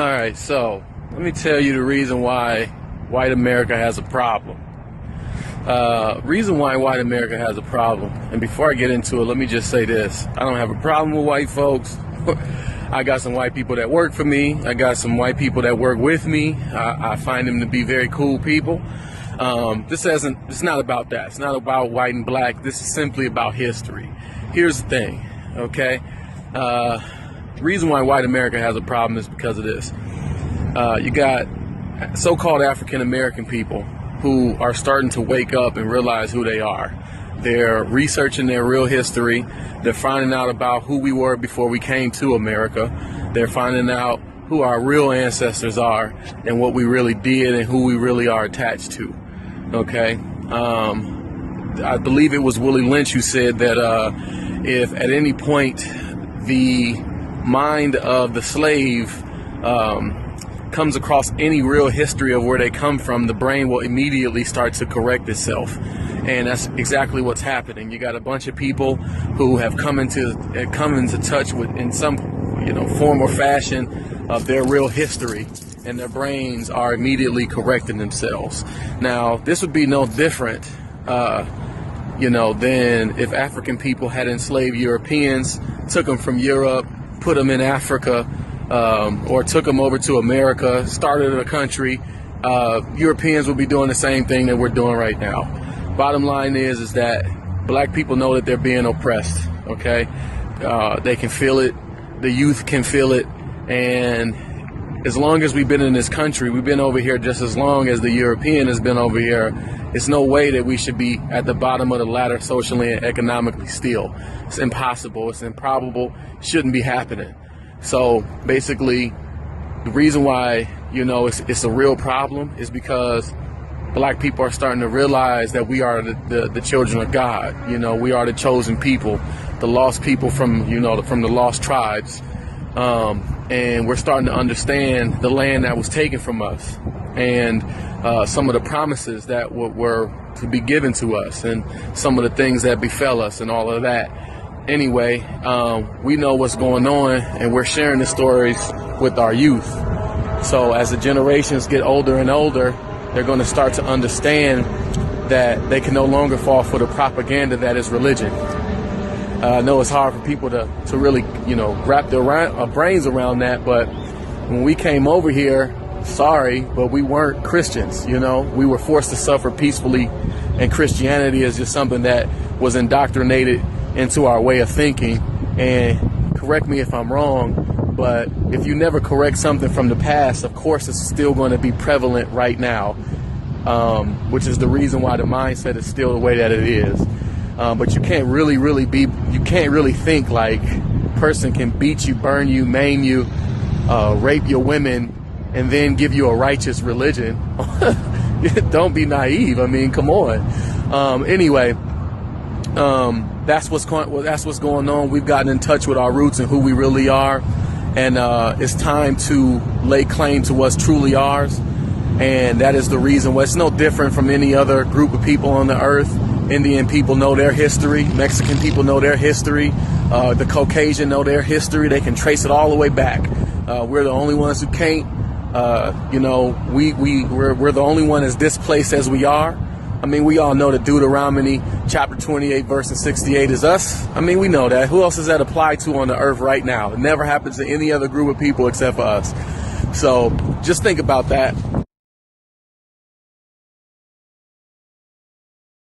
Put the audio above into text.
All right, so let me tell you the reason why white America has a problem. Reason why white America has a problem. And before I get into it, let me just say this. I don't have a problem with white folks. I got some white people that work for me. I got some white people that work with me. I find them to be very cool people. It's not about that. It's not about white and black. This is simply about history. Here's the thing, okay? The reason why white America has a problem is because of this. You got so-called African American people who are starting to wake up and realize who they are. They're researching their real history. They're finding out about who we were before we came to America. They're finding out who our real ancestors are and what we really did and who we really are attached to. Okay? I believe it was Willie Lynch who said that if at any point the mind of the slave comes across any real history of where they come from, the brain will immediately start to correct itself. And that's exactly what's happening. You got a bunch of people who have come into touch with, in some form or fashion, of their real history, and their brains are immediately correcting themselves. Now, this would be no different than if African people had enslaved Europeans, took them from Europe, put them in Africa, or took them over to America, started a country. Europeans will be doing the same thing that we're doing right now. Bottom line is that black people know that they're being oppressed, okay? They can feel it. The youth can feel it. And as long as we've been in this country, we've been over here just as long as the European has been over here. It's no way that we should be at the bottom of the ladder socially and economically still. It's impossible. It's improbable. It shouldn't be happening. So basically, the reason why, it's a real problem is because black people are starting to realize that we are the children of God. We are the chosen people, the lost people from the lost tribes. And we're starting to understand the land that was taken from us and some of the promises that were to be given to us and some of the things that befell us and all of that. Anyway, we know what's going on, and we're sharing the stories with our youth. So as the generations get older and older, they're going to start to understand that they can no longer fall for the propaganda that is religion. I know it's hard for people to really, wrap their brains around that, but when we came over here, sorry, but we weren't Christians, We were forced to suffer peacefully, and Christianity is just something that was indoctrinated into our way of thinking. And correct me if I'm wrong, but if you never correct something from the past, of course it's still going to be prevalent right now, which is the reason why the mindset is still the way that it is. But you can't you can't really think like a person can beat you, burn you, maim you, rape your women, and then give you a righteous religion. Don't be naive. I mean, come on. Anyway, that's what's going on. We've gotten in touch with our roots and who we really are, and it's time to lay claim to what's truly ours. And that is the reason why it's no different from any other group of people on the earth. Indian people know their history. Mexican people know their history. The Caucasian know their history. They can trace it all the way back. We're the only ones who can't. We're the only one as displaced as we are. I mean, we all know that Deuteronomy chapter 28 verse 68 is us. I mean, we know that. Who else does that apply to on the earth right now? It never happens to any other group of people except for us. So just think about that.